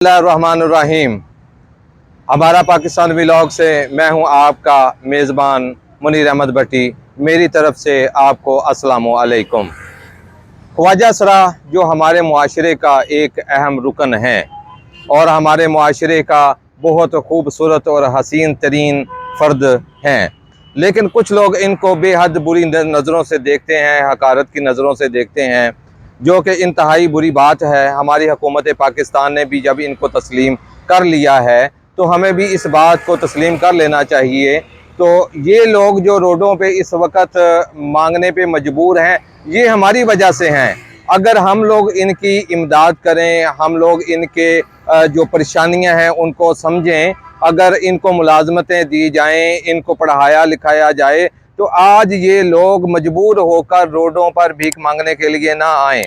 बिस्मिल्लाहिर्रहमानिर्रहीम। हमारा पाकिस्तान व्लॉग से मैं हूं आपका मेज़बान मुनीर अहमद भट्टी। मेरी तरफ से आपको अस्सलामु अलैकुम। ख्वाजा सरा जो हमारे मुआशरे का एक अहम रुकन है और हमारे मुआशरे का बहुत खूबसूरत और हसीन तरीन फ़र्द हैं, लेकिन कुछ लोग इनको बेहद बुरी नज़रों से देखते हैं, हकारत की नज़रों से देखते हैं, जो कि इंतहाई बुरी बात है। हमारी हुकूमत पाकिस्तान ने भी जब इनको तस्लीम कर लिया है तो हमें भी इस बात को तस्लीम कर लेना चाहिए। तो ये लोग जो रोडों पे इस वक्त मांगने पे मजबूर हैं, ये हमारी वजह से हैं। अगर हम लोग इनकी इमदाद करें, हम लोग इनके जो परेशानियां हैं उनको समझें, अगर इनको मुलाजमतें दी जाएं, इनको पढ़ाया लिखाया जाए, तो आज ये लोग मजबूर होकर रोडों पर भीख मांगने के लिए ना आएं।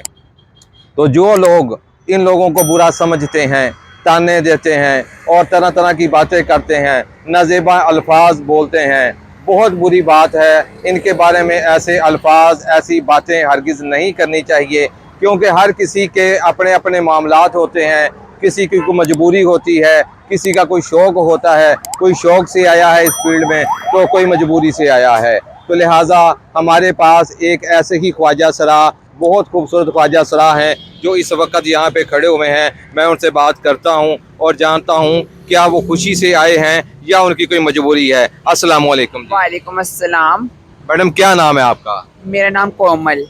तो जो लोग इन लोगों को बुरा समझते हैं, ताने देते हैं और तरह तरह की बातें करते हैं, नाज़ेबा अल्फाज बोलते हैं, बहुत बुरी बात है। इनके बारे में ऐसे अल्फाज, ऐसी बातें हरगिज़ नहीं करनी चाहिए, क्योंकि हर किसी के अपने अपने मामलात होते हैं। किसी की कोई मजबूरी होती है, किसी का कोई शौक़ होता है, कोई शौक़ से आया है इस फील्ड में, तो कोई मजबूरी से आया है। तो लिहाजा हमारे पास एक ऐसे ही ख्वाजा सरा, बहुत खूबसूरत ख्वाजा सरा हैं जो इस वक्त यहाँ पे खड़े हुए हैं। मैं उनसे बात करता हूँ और जानता हूँ क्या वो खुशी से आए हैं या उनकी कोई मजबूरी है। अस्सलाम वालेकुम। वालेकुम अस्सलाम। मैडम क्या नाम है आपका? मेरा नाम कोमल।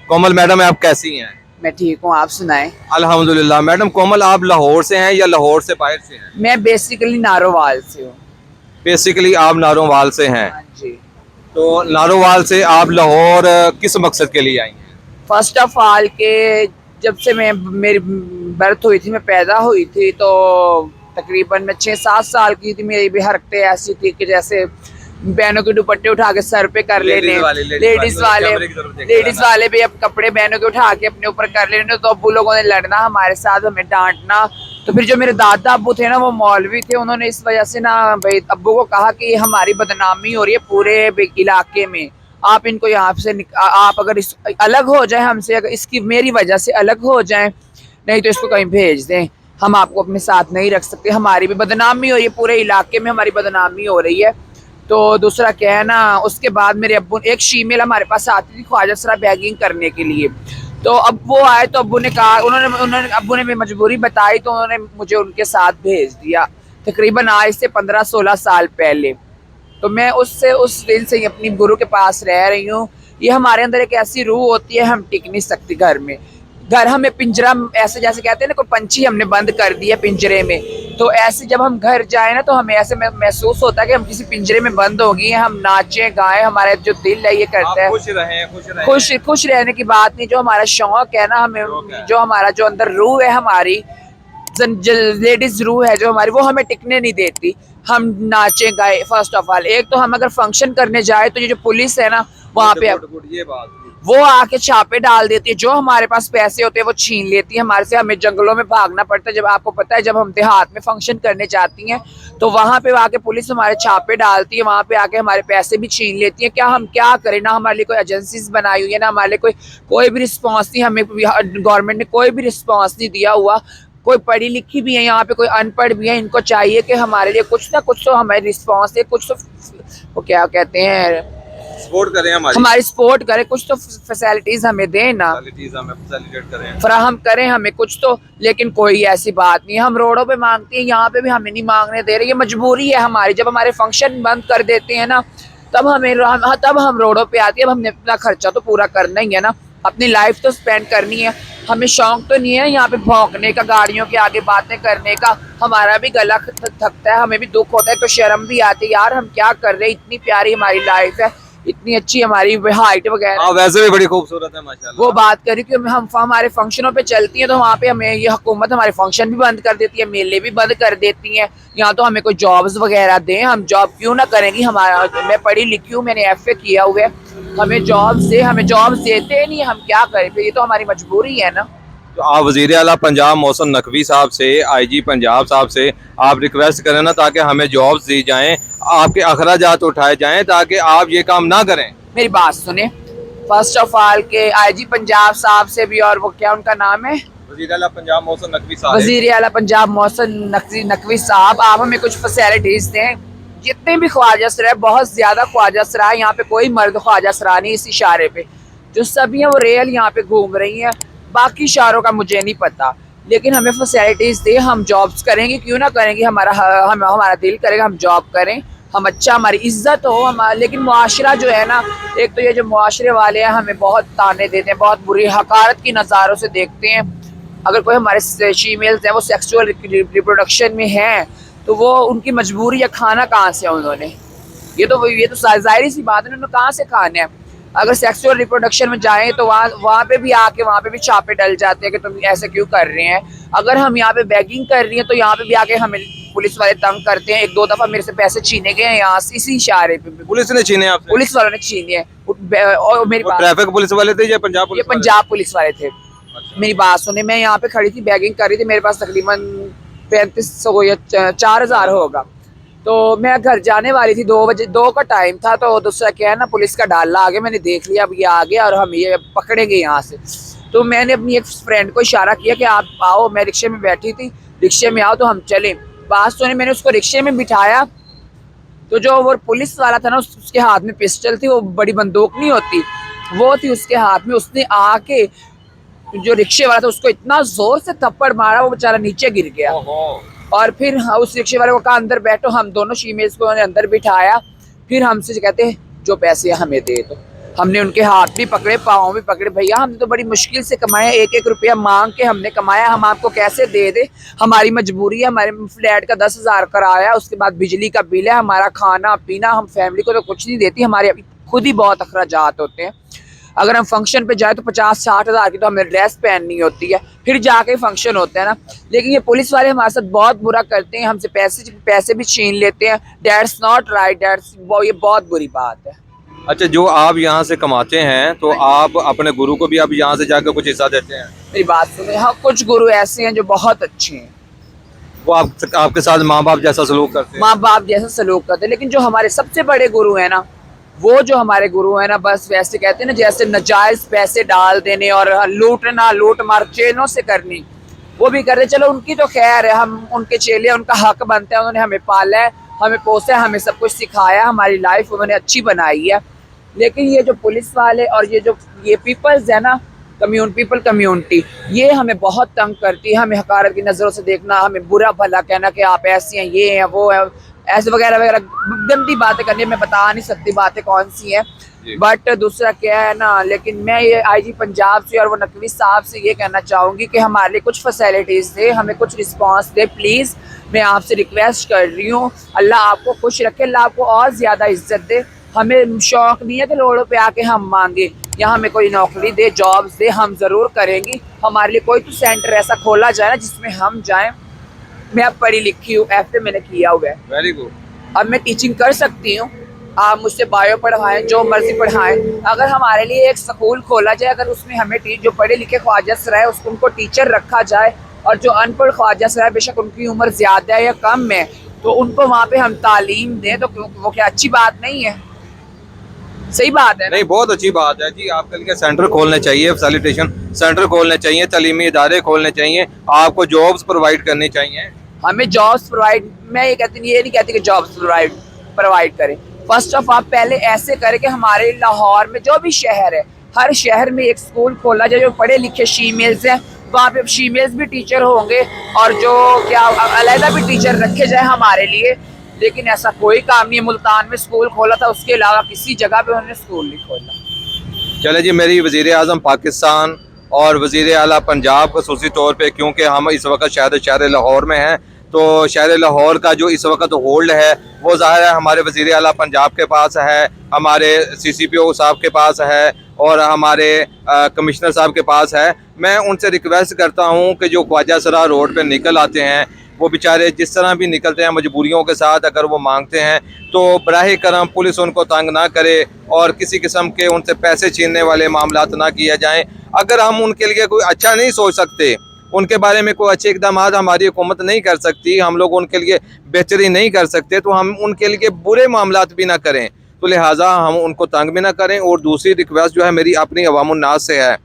कोमल मैडम, आप कैसी हैं? मैं ठीक हूँ, आप सुनाएं। अल्हम्दुलिल्लाह। मैडम कोमल, आप लाहौर से हैं या लाहौर से बाहर से हैं? मैं बेसिकली नारोवाल से हूँ। बेसिकली आप नारोवाल से हैं। हाँ जी। तो नारोवाल से आप लाहौर किस मकसद के लिए आई हैं? फर्स्ट ऑफ ऑल के जब से मेरी बर्थ हुई थी, मैं पैदा हुई थी, तो तकरीबन मैं 6-7 साल की थी। मेरी भी हरकतें ऐसी थी कि जैसे बहनों के दुपट्टे उठा के सर पे कर लेने, लेडीज वाले भी अब कपड़े बहनों के उठा के अपने ऊपर कर लेने। तो अब्बू लोगों ने लड़ना हमारे साथ, हमें डांटना। तो फिर जो मेरे दादा अब्बू थे ना, वो मौलवी थे, उन्होंने इस वजह से ना भाई अब्बू को कहा कि हमारी बदनामी हो रही है पूरे इलाके में, आप इनको यहाँ से आप अगर अलग हो जाए हमसे, अगर इसकी मेरी वजह से अलग हो जाए, नहीं तो इसको कहीं भेज दें, हम आपको अपने साथ नहीं रख सकते, हमारी भी बदनामी हो रही है, पूरे इलाके में हमारी बदनामी हो रही है। तो दूसरा क्या है ना, उसके बाद मेरे अब्बू, एक शीमेल हमारे पास आती थी ख्वाजा सरा बैगिंग करने के लिए। तो अब वो आए तो अब्बू ने कहा, उन्होंने अब्बू ने मजबूरी बताई, तो उन्होंने मुझे उनके साथ भेज दिया, तकरीबन आज से 15-16 साल पहले। तो मैं उस दिन से ही अपनी गुरु के पास रह रही हूँ। ये हमारे अंदर एक ऐसी रूह होती है, हम टिक नहीं सकते घर में। घर हमें पिंजरा, ऐसे जैसे कहते हैं ना, कोई पंछी हमने बंद कर दिया पिंजरे में, तो ऐसे जब हम घर जाए ना, तो हमें ऐसे महसूस होता है कि हम किसी पिंजरे में बंद हो गए हैं। हम नाचें गाएं, हमारा जो दिल है ये करता है। खुश रहने की बात नहीं, जो हमारा शौक है ना, हमें जो हमारा जो अंदर रूह है, हमारी लेडीज रूह है जो हमारी, वो हमें टिकने नहीं देती। हम नाचे गाए। फर्स्ट ऑफ ऑल, एक तो हम अगर फंक्शन करने जाए तो ये जो पुलिस है ना, वहाँ पे ये बात वो आके छापे डाल देती है, जो हमारे पास पैसे होते हैं वो छीन लेती है हमारे से। हमें जंगलों में भागना पड़ता है। जब आपको पता है, जब हम देहात में फंक्शन करने जाती हैं तो वहाँ पे आके पुलिस हमारे छापे डालती है, वहाँ पे आके हमारे पैसे भी छीन लेती है। क्या हम क्या करें ना, हमारे लिए कोई एजेंसीज बनाई हुई है ना, हमारे लिए कोई भी रिस्पॉन्स नहीं, हमें गवर्नमेंट ने कोई भी रिस्पॉन्स नहीं दिया हुआ। कोई पढ़ी लिखी भी है यहाँ पे, कोई अनपढ़ भी है, इनको चाहिए कि हमारे लिए कुछ ना कुछ तो हमें रिस्पॉन्स दे, कुछ तो वो क्या कहते हैं, सपोर्ट करें, हमारी सपोर्ट करें, कुछ तो फैसिलिटीज हमें दें ना, फराहम करें हमें कुछ तो। लेकिन कोई ऐसी बात नहीं, हम रोडों पे मांगते हैं, यहाँ पे भी हमें नहीं मांगने दे रहे। ये मजबूरी है हमारी। जब हमारे फंक्शन बंद कर देते हैं ना, तब हम रोडों पे आती है। अब हमने अपना खर्चा तो पूरा करना ही है ना, अपनी लाइफ तो स्पेंड करनी है। हमें शौक तो नहीं है यहाँ पे भौंकने का, गाड़ियों के आगे बातें करने का। हमारा भी गला थकता है, हमें भी दुख होता है, तो शर्म भी आती है, यार हम क्या कर रहे हैं, इतनी प्यारी हमारी लाइफ है, इतनी अच्छी हमारी हाइट वगैरह, वैसे भी बड़ी खूबसूरत है माशाल्लाह। वो बात करी कि हम हमारे फंक्शनों पे चलती हैं, तो वहाँ पे हमें ये हुकूमत हमारे फंक्शन भी बंद कर देती है, मेले भी बंद कर देती हैं। यहाँ तो हमें कोई जॉब्स वगैरह दें, हम जॉब क्यों ना करेंगी। हमारा, मैं पढ़ी लिखी हूँ, मैंने FA किया हुआ है, हमें जॉब्स दे, हमें जॉब्स देते नहीं, हम क्या करें फिर, ये तो हमारी मजबूरी है ना। तो आप वज़ीर आला पंजाब मोहसिन नकवी साहब से, IG पंजाब साहब से आप रिक्वेस्ट करें ना, ताकि हमें जॉब्स दी जाएं, आपके अखराजात उठाए जाएं, ताकि आप ये काम ना करें। मेरी बात सुने, फर्स्ट ऑफ ऑल के IG पंजाब साहब से भी, और वो क्या उनका नाम है, वज़ीर आला पंजाब मोहसिन नकवी साहब, वज़ीर आला पंजाब मोहसिन नकवी साहब, आप हमें कुछ फैसिलिटीज़ दें। जितने भी ख्वाजा सरा, बहुत ज़्यादा ख्वाजा सरा, यहाँ पे कोई मर्द ख्वाजा सरा नहीं इस इशारे पे, जो सभी हैं वो रियल यहाँ पे घूम रही हैं। बाकी इशारों का मुझे नहीं पता, लेकिन हमें फैसिलिटीज़ दे, हम जॉब्स करेंगे, क्यों ना करेंगे, हमारा दिल करेगा हम जॉब करें, हम अच्छा, हमारी इज्जत हो हमारा। लेकिन मुआशरा जो है ना, एक तो ये जो मुआशरे वाले हैं हमें बहुत ताने देते हैं, बहुत बुरी हकारत की नज़ारों से देखते हैं। अगर कोई हमारे फीमेल्स हैं वो सेक्सुअल रिप्रोडक्शन में हैं तो वो उनकी मजबूरी, या खाना कहाँ से है उन्होंने, ये तो जाहिर सी बात है, उन्होंने कहाँ से खाना है। अगर सेक्सुअल रिप्रोडक्शन में जाएं तो वहाँ पे भी छापे डल जाते हैं कि तुम ऐसे क्यों कर रहे हैं। अगर हम यहाँ पे बैगिंग कर रही हैं तो यहाँ पे भी आके हमें पुलिस वाले तंग करते हैं। 1-2 दफ़ा मेरे से पैसे छीने गए हैं यहाँ से, इसी इशारे पे। पुलिस ने छीने आपसे? पुलिस वालों ने छीने हैं। और मेरी बात, ट्रैफिक पुलिस वाले थे या पंजाब ये पुलिस वाले? पंजाब पुलिस वाले थे। अच्छा। मेरी बात सुने, मैं यहाँ पे खड़ी थी, बैगिंग कर रही थी, मेरे पास तकरीबन 3500 या 4000 होगा। तो मैं घर जाने वाली थी, 2 बजे, 2 का टाइम था। तो दूसरा क्या है ना, पुलिस का डाला आ गया, मैंने देख लिया अब ये आ गया और हम ये पकड़ेंगे यहाँ से। तो मैंने अपनी एक फ्रेंड को इशारा किया कि आप आओ, मैं रिक्शे में बैठी थी, रिक्शे में आओ तो हम चलें। बात सुने, मैंने उसको रिक्शे में बिठाया तो जो वो पुलिस वाला था ना, उसके हाथ में पिस्टल थी, वो बड़ी बंदूक नहीं होती, वो थी उसके हाथ में। उसने आके जो रिक्शे वाला था उसको इतना जोर से थप्पड़ मारा, वो बेचारा नीचे गिर गया। और फिर उस रिक्शे वाले को कहा अंदर बैठो, हम दोनों फीमेल्स को अंदर बिठाया। फिर हमसे कहते जो पैसे हमें दे दो। हमने उनके हाथ भी पकड़े, पाँव भी पकड़े, भैया हमने तो बड़ी मुश्किल से कमाया, 1-1 रुपया मांग के हमने कमाया, हम आपको कैसे दे दे, हमारी मजबूरी है, हमारे फ्लैट का 10,000 कराया, उसके बाद बिजली का बिल है, हमारा खाना पीना, हम फैमिली को तो कुछ नहीं देती, हमारे खुद ही बहुत अखराजात होते हैं। अगर हम फंक्शन पे जाए तो 50-60 हज़ार की तो हमें ड्रेस पहननी होती है, फिर जाके फंक्शन होता है ना। लेकिन ये पुलिस वाले हमारे साथ बहुत बुरा करते हैं, हमसे पैसे भी छीन लेते हैं। दैट्स नॉट राइट, ये बहुत बुरी बात है। अच्छा, जो आप यहाँ से कमाते हैं तो आप अपने गुरु को भी आप यहाँ से जाकर कुछ हिस्सा देते हैं? मेरी बात सुनो, हाँ कुछ गुरु ऐसे हैं जो बहुत अच्छे हैं, वो आपके साथ माँ बाप जैसा सलूक करते हैं? माँ बाप जैसा सलूक करते हैं। लेकिन जो हमारे सबसे बड़े गुरु हैं ना, वो जो हमारे गुरु हैं ना, बस वैसे कहते हैं ना, जैसे नाजायज पैसे डाल देने और लूट मार चेलों से करनी, वो भी करते। चलो उनकी तो खैर है, हम उनके चेले, उनका हक बनता है, उन्होंने हमें पाला है, हमें पोसा है, हमें सब कुछ सिखाया, हमारी लाइफ उन्होंने अच्छी बनाई है। लेकिन ये जो पुलिस वाले और ये पीपल्स है ना, कम्युनिटी, ये हमें बहुत तंग करती है। हमें हकारत की नज़रों से देखना, हमें बुरा भला कहना कि आप ऐसी हैं, ये हैं, वो है, ऐसे वगैरह वगैरह गंदी बातें करनी। मैं बता नहीं सकती बातें कौन सी हैं, बट दूसरा क्या है ना, लेकिन मैं ये IG पंजाब से और वो नकवी साहब से ये कहना चाहूँगी कि हमारे लिए कुछ फैसिलिटीज़ दे, हमें कुछ रिस्पांस दे प्लीज़। मैं आपसे रिक्वेस्ट कर रही हूँ, अल्लाह आपको खुश रखे, अल्लाह आपको और ज़्यादा इज्जत दे। हमें शौक़ नहीं है कि रोडों पे आके हम मांगे, या हमें कोई नौकरी दे, जॉब्स दे, हम ज़रूर करेंगी। हमारे लिए कोई तो सेंटर ऐसा खोला जाए ना जिसमें हम जाएं। मैं अब पढ़ी लिखी हूँ, FA मैंने किया हुआ है, वेरी गुड। अब मैं टीचिंग कर सकती हूँ, आप मुझसे बायो पढ़ाएं, जो मर्जी पढ़ाएं। अगर हमारे लिए एक स्कूल खोला जाए, अगर उसमें हमें जो पढ़े लिखे ख्वाजा सराय उसको उनको टीचर रखा जाए, और जो अनपढ़ ख्वाजा सराय बेशक उनकी उम्र ज़्यादा है या कम है, तो उनको वहाँ पे हम तालीम दें, तो वो क्या अच्छी बात नहीं है? सही बात है? नहीं, बहुत अच्छी बात है जी। आपके लिए सेंटर खोलने चाहिए, फैसिलिटेशन सेंटर खोलने चाहिए, तालीमी इदारे खोलने चाहिए, आपको जॉब्स प्रोवाइड करनी चाहिए। हमें जॉब्स प्रोवाइड, मैं ये नहीं कहती कि जॉब्स प्रोवाइड करें। फर्स्ट ऑफ आप पहले ऐसे करें कि हमारे लाहौर में जो भी शहर है, हर शहर में एक स्कूल खोला जाए, जो पढ़े लिखे फीमेल्स हैं वहाँ पे फीमेल्स भी टीचर होंगे, और जो क्या अलहदा भी टीचर रखे जाए हमारे लिए। लेकिन ऐसा कोई काम नहीं है। मुल्तान में स्कूल खोला था, उसके अलावा किसी जगह पे उन्होंने स्कूल नहीं खोला। चले जी, मेरी वज़ीर आज़म पाकिस्तान और वज़ीर आला पंजाब खसूसी तौर पे, क्योंकि हम इस वक्त शहर लाहौर में हैं, तो शहर लाहौर का जो इस वक्त होल्ड है वो ज़ाहिर है हमारे वज़ीर आला पंजाब के पास है, हमारे CCPO साहब के पास है, और हमारे कमिश्नर साहब के पास है। मैं उनसे रिक्वेस्ट करता हूँ कि जो ख्वाजा सरा रोड पे निकल आते हैं, वो बेचारे जिस तरह भी निकलते हैं मजबूरियों के साथ, अगर वो मांगते हैं तो बराह करम पुलिस उनको तंग ना करे और किसी किस्म के उनसे पैसे छीनने वाले मामलात ना किए जाएं। अगर हम उनके लिए कोई अच्छा नहीं सोच सकते, उनके बारे में कोई अच्छे इकदाम हमारी हुकूमत नहीं कर सकती, हम लोग उनके लिए बेहतरी नहीं कर सकते, तो हम उनके लिए बुरे मामलात भी ना करें, तो लिहाजा हम उनको तंग भी ना करें। और दूसरी रिक्वेस्ट जो है मेरी अपनी अवामुन्नास से है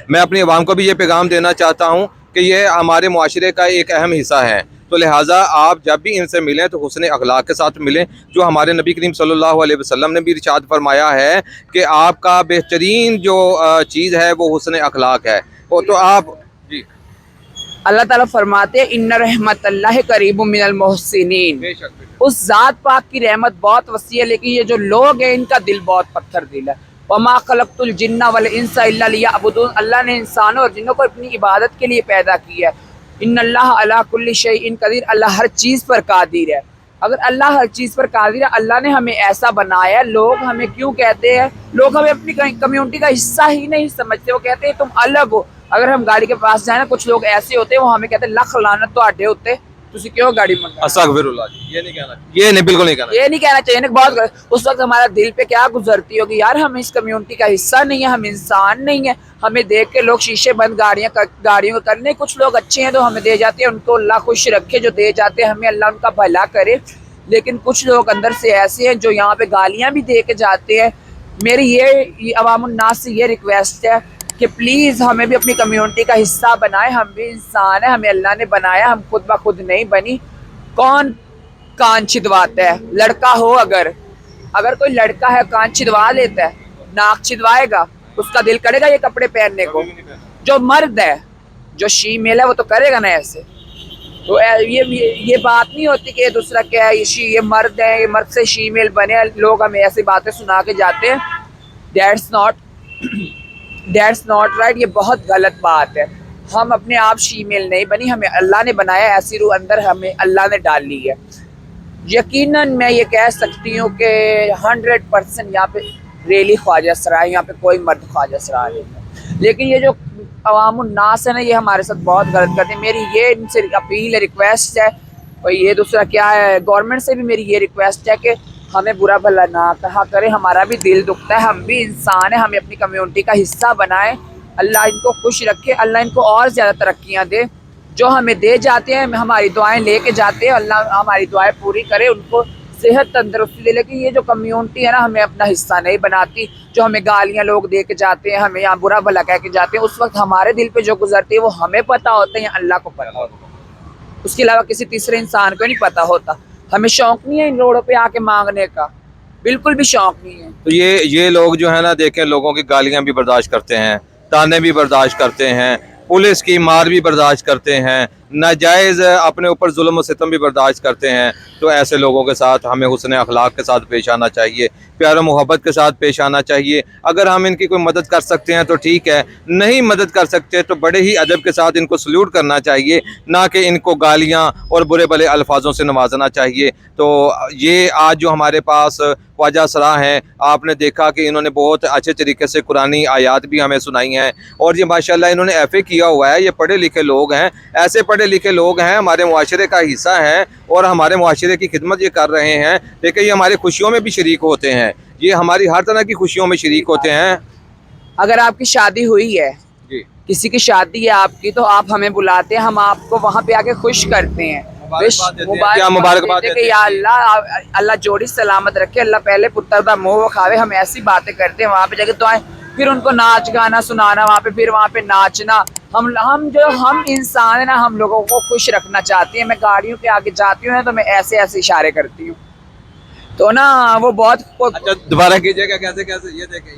मैं अपनी आवाम को भी ये पैगाम देना चाहता हूँ कि ये हमारे मुआशरे का एक अहम हिस्सा है। तो लिहाजा आप जब भी इनसे मिलें तो हुस्न अखलाक के साथ मिलें, जो हमारे नबी करीम सल्लल्लाहु अलैहि वसल्लम ने भी इरशाद फरमाया है कि आपका बेहतरीन जो चीज़ है वो हुस्न अखलाक है। वो तो आप जी अल्लाह ताला फरमाते हैं इन्ना रहमतल्लाहि करीबुम मिनल मोहसिनीन। बेशक उस जात पाक की रहमत बहुत वसी है, लेकिन ये जो लोग हैं इनका दिल बहुत पत्थर दिल है। वमा खलक़तुल जिन्ना वल इंसा इल्ला लियअबुदून। अल्लाह ने इंसानों और जिन्नों को अपनी इबादत के लिए पैदा किया है। इन्नल्लाह अला कुल्ली शैइन कदीर। अल्लाह हर चीज़ पर कादिर है। अगर अल्लाह हर चीज़ पर कादिर है, अल्लाह ने हमें ऐसा बनाया है। लोग हमें क्यों कहते हैं, लोग हमें अपनी कम्युनिटी का हिस्सा ही नहीं समझते। वो कहते हैं तुम अलग हो। अगर हम गाड़ी के पास जाए ना, कुछ लोग ऐसे होते हैं वो हमें कहते हैं लख लानत तुहाडे उत्ते, तुसी क्यों गाड़ी मंगा। अस्तगफिरुल्लाह जी, ये नहीं कहना, ये नहीं, बिल्कुल नहीं कहना। ये नहीं कहना चाहिए ना, बहुत गलत। उस वक्त हमारा दिल पे क्या गुजरती होगी यार, हम इस कम्युनिटी का हिस्सा नहीं है, हम इंसान नहीं है। हमें देख के लोग शीशे बंद गाड़ियों को करने, कुछ लोग अच्छे हैं तो हमें दे जाते हैं, उनको अल्लाह खुश रखे जो दे जाते हैं हमें, अल्लाह उनका भला करे। लेकिन कुछ लोग अंदर से ऐसे हैं जो यहाँ पे गालियाँ भी दे के जाते हैं। मेरी ये अवामुन्नास से ये रिक्वेस्ट है कि प्लीज़ हमें भी अपनी कम्युनिटी का हिस्सा बनाए। हम भी इंसान है, हमें अल्लाह ने बनाया, हम खुद ब खुद नहीं बनी। कौन कान छिदवाता है? लड़का हो, अगर कोई लड़का है कान छिदवा लेता है, नाक छिदवाएगा, उसका दिल करेगा ये कपड़े पहनने को? जो मर्द है, जो शीमेल है, वो तो करेगा ना ऐसे। तो ये बात नहीं होती कि ये दूसरा क्या है, ये मर्द है, ये मर्द से शीमेल बने। लोग हमें ऐसी बातें सुना के जाते हैं। That's not right. ये बहुत गलत बात है। हम अपने आप शीमेल नहीं बनी, हमें अल्लाह ने बनाया, ऐसी रूह अंदर हमें अल्लाह ने डाली है। यकीनन मैं ये कह सकती हूँ कि 100% यहाँ पे रेली ख्वाजा सराय, यहाँ पे कोई मर्द ख्वाजा सराय नहीं है। लेकिन ये जो अवामुन्नास है ना, ये हमारे साथ बहुत गलत करते हैं। मेरी ये इनसे अपील है, रिक्वेस्ट है, और ये दूसरा क्या है, गवर्नमेंट से भी मेरी ये रिक्वेस्ट है कि हमें बुरा भला ना कहा करें। हमारा भी दिल दुखता है, हम भी इंसान हैं, हमें अपनी कम्युनिटी का हिस्सा बनाएं। अल्लाह इनको खुश रखे, अल्लाह इनको और ज़्यादा तरक्कियाँ दे। जो हमें दे जाते हैं, हमारी दुआएं लेके जाते हैं, अल्लाह हमारी दुआएं पूरी करे, उनको सेहत तंदुरुस्ती दे। लेकिन ये जो कम्युनिटी है ना, हमें अपना हिस्सा नहीं बनाती। जो हमें गालियाँ लोग दे के जाते हैं, हमें यहाँ बुरा भला कह के जाते हैं, उस वक्त हमारे दिल पे जो गुजरती है वो हमें पता होता है या अल्लाह को पता होता है। उसके अलावा किसी तीसरे इंसान को नहीं पता होता। हमें शौक नहीं है इन रोडों पे आके मांगने का, बिल्कुल भी शौक नहीं है। तो ये लोग जो है ना, देखें, लोगों की गालियां भी बर्दाश्त करते हैं, ताने भी बर्दाश्त करते हैं, पुलिस की मार भी बर्दाश्त करते हैं, नाजायज़ अपने ऊपर जुल्म और सितम भी बर्दाश्त करते हैं। तो ऐसे लोगों के साथ हमें हुस्न अखलाक के साथ पेश आना चाहिए, प्यार मोहब्बत के साथ पेश आना चाहिए। अगर हम इनकी कोई मदद कर सकते हैं तो ठीक है, नहीं मदद कर सकते तो बड़े ही अदब के साथ इनको सल्यूट करना चाहिए, ना कि इनको गालियाँ और बुरे भले अल्फाजों से नवाजना चाहिए। तो ये आज जो हमारे पास ख्वाजा सरा हैं, आपने देखा कि इन्होंने बहुत अच्छे तरीके से कुरानी आयात भी हमें सुनाई हैं, और ये माशाल्लाह इन्होंने FA किया हुआ है। ये पढ़े लिखे लोग हैं, ऐसे पढ़े लिखे लोग हैं, हमारे मुआशरे का हिस्सा हैं और हमारे मुआशरे की खिदमत ये कर रहे हैं। लेकिन ये हमारी खुशियों में भी शरीक होते हैं, ये हमारी हर तरह की खुशियों में शरीक होते हैं। अगर आपकी शादी हुई है, जी, किसी की शादी है आपकी, तो आप हमें बुलाते हैं, हम आपको वहाँ पे आके खुश करते हैं, मुबारकबाद देते हैं। या अल्लाह जोड़ी सलामत रखे, अल्लाह पहले पुत्र का मोह खावे। हम ऐसी बातें करते हैं वहाँ पे जाके, तो फिर उनको नाच गाना सुनाना वहाँ पे, फिर वहाँ पे नाचना। हम इंसान है ना, हम लोगों को खुश रखना चाहते हैं। मैं गाड़ियों पे आगे जाती हूँ ना, तो मैं ऐसे ऐसे इशारे करती हूँ, तो ना वो बहुत। अच्छा, दोबारा कीजिएगा, कैसे कैसे? ये देखें,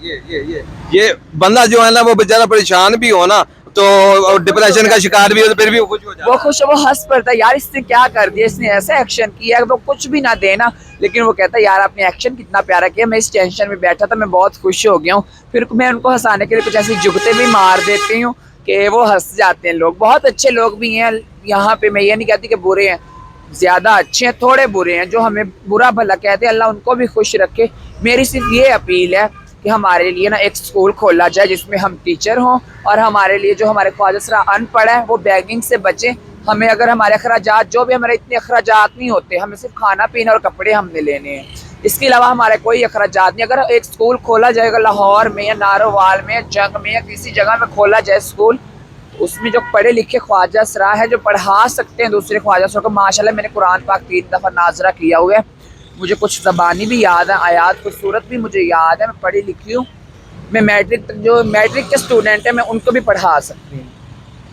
ये बंदा जो है ना, वो बेचारा परेशान भी हो ना, तो डिप्रेशन का शिकार भी हो, तो फिर भी वो खुश हो जाता है। वो खुश, वो हंस पड़ता है, यार इसने क्या कर दिया, इसने ऐसा एक्शन किया। वो कुछ भी ना देना, लेकिन वो कहता है यार आपने एक्शन कितना प्यारा किया, मैं इस टेंशन में बैठा था, मैं बहुत खुश हो गया हूँ। फिर मैं उनको हंसाने के लिए कुछ ऐसी जुगते भी मार देती हूँ कि वो हंस जाते हैं लोग। बहुत अच्छे लोग भी हैं यहाँ पे, मैं ये नहीं कहती कि बुरे हैं, ज़्यादा अच्छे हैं, थोड़े बुरे हैं जो हमें बुरा भला कहते हैं। अल्लाह उनको भी खुश रखे। मेरी सिर्फ ये अपील है कि हमारे लिए ना एक स्कूल खोला जाए जिसमें हम टीचर हों, और हमारे लिए जो हमारे ख्वाजा सरा अनपढ़ है वो बैगिंग से बचें। हमें अगर हमारे अखराजात, जो भी हमारे इतने अखराजात नहीं होते, हमें सिर्फ खाना पीना और कपड़े हमने लेने हैं, इसके अलावा हमारे कोई अखराजात नहीं। अगर एक स्कूल खोला जाएगा लाहौर में या नारोवाल में, जंग में, या किसी जगह में खोला जाए स्कूल, उसमें जो पढ़े लिखे ख्वाजा सरा है जो पढ़ा सकते हैं दूसरे ख्वाजा सरा को। माशाल्लाह मैंने कुरान पाक 3 दफ़ा नाजरा किया हुआ है, मुझे कुछ ज़बानी भी याद है, आयात, कुछ सूरत भी मुझे याद है, मैं पढ़ी लिखी हूँ। मैं मैट्रिक तक, जो मैट्रिक के स्टूडेंट हैं मैं उनको भी पढ़ा सकती हूँ।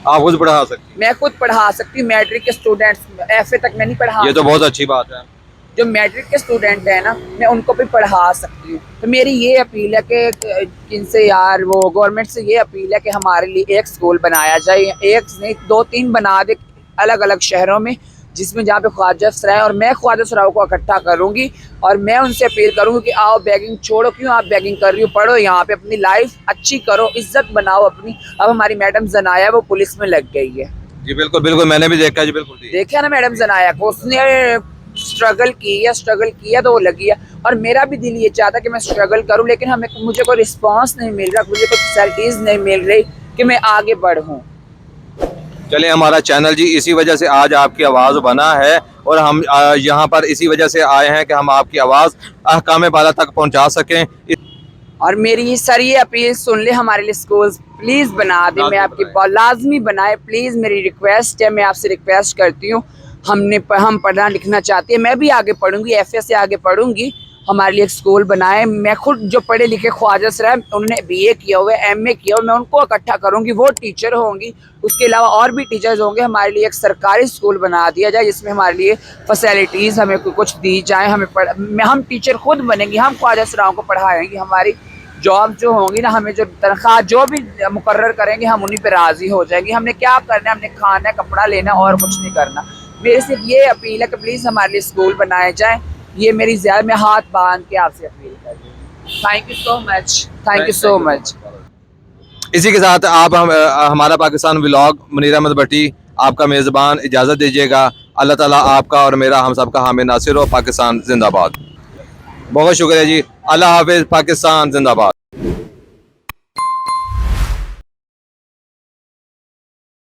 आप खुद पढ़ा सकती मैं खुद पढ़ा सकती हूँ, मैट्रिक के स्टूडेंट्स FA तक मैं नहीं पढ़ा। हैं, ये तो बहुत अच्छी बात है। जो मैट्रिक के स्टूडेंट हैं ना, मैं उनको भी पढ़ा सकती हूँ। तो मेरी ये अपील है कि इनसे यार, वो गवर्नमेंट से ये अपील है कि हमारे लिए एक स्कूल बनाया जाए, एक नहीं 2-3 बना दे अलग अलग शहरों में, जिसमें जहाँ पे ख्वाजा सराय, और मैं ख्वाजा सराय को इकट्ठा करूँगी और मैं उनसे अपील करूँगी कि आओ बैगिंग छोड़ो, क्यों आप बैगिंग कर रही हो, पढ़ो यहाँ पे, अपनी लाइफ अच्छी करो, इज्जत बनाओ अपनी। अब हमारी मैडम जनाया वो पुलिस में लग गई है। जी बिल्कुल बिल्कुल, मैंने भी देखा जी, बिल्कुल जी। देखा ना मैडम जनाया को, उसने स्ट्रगल किया तो वो लगी है। और मेरा भी दिल ये चाहता कि मैं स्ट्रगल करूं, लेकिन मुझे कोई रिस्पांस नहीं मिल रहा, मुझे कोई फैसिलिटीज नहीं मिल रही कि मैं आगे बढ़ूं। चलिए, हमारा चैनल जी इसी वजह से आज आपकी आवाज़ बना है, और हम यहाँ पर इसी वजह से आए हैं कि हम आपकी आवाज़ अहकाम बाला तक पहुँचा सकें। और मेरी सर ये अपील सुन ले, हमारे लिए स्कूल्स प्लीज बना दे, मैं आपकी लाजमी बनाए प्लीज, मेरी रिक्वेस्ट है, मैं आपसे रिक्वेस्ट करती हूँ। हम पढ़ना लिखना चाहते हैं, मैं भी आगे पढ़ूंगी, FA से आगे पढ़ूंगी, हमारे लिए एक स्कूल बनाए। मैं खुद जो पढ़े लिखे ख्वाजा सराय, उन्होंने BA किया हुआ है, MA किया हुआ, मैं उनको इकट्ठा करूंगी, वो टीचर होंगी, उसके अलावा और भी टीचर्स होंगे। हमारे लिए एक सरकारी स्कूल बना दिया जाए जिसमें हमारे लिए फैसिलिटीज़ हमें कुछ दी जाए, हम टीचर खुद बनेंगे, हम ख्वाजा सरायों को पढ़ाएंगे, हमारी जॉब जो होंगी ना, हमें जो तनख्वाह जो भी मुकर्रर करेंगे हम उन्हीं पे राज़ी हो जाएंगे। हमने क्या करना है, हमने खाना है, कपड़ा लेना, और कुछ नहीं करना। मेरे सिर्फ ये अपील है कि प्लीज़ हमारे लिए स्कूल बनाए जाएं, ये मेरी ज़्यादा, मैं हाथ बांध के आपसे अपील कर रही हूँ। Thank you so much, thank you so much. इसी के साथ आप हमारा पाकिस्तान व्लॉग मुनीर अहमद भट्टी आपका मेज़बान इजाज़त दीजिएगा। अल्लाह ताला आपका और मेरा, हम सबका हामी नासिर हो। पाकिस्तान जिंदाबाद। बहुत शुक्रिया जी। अल्लाह हाफिज़। पाकिस्तान जिंदाबाद।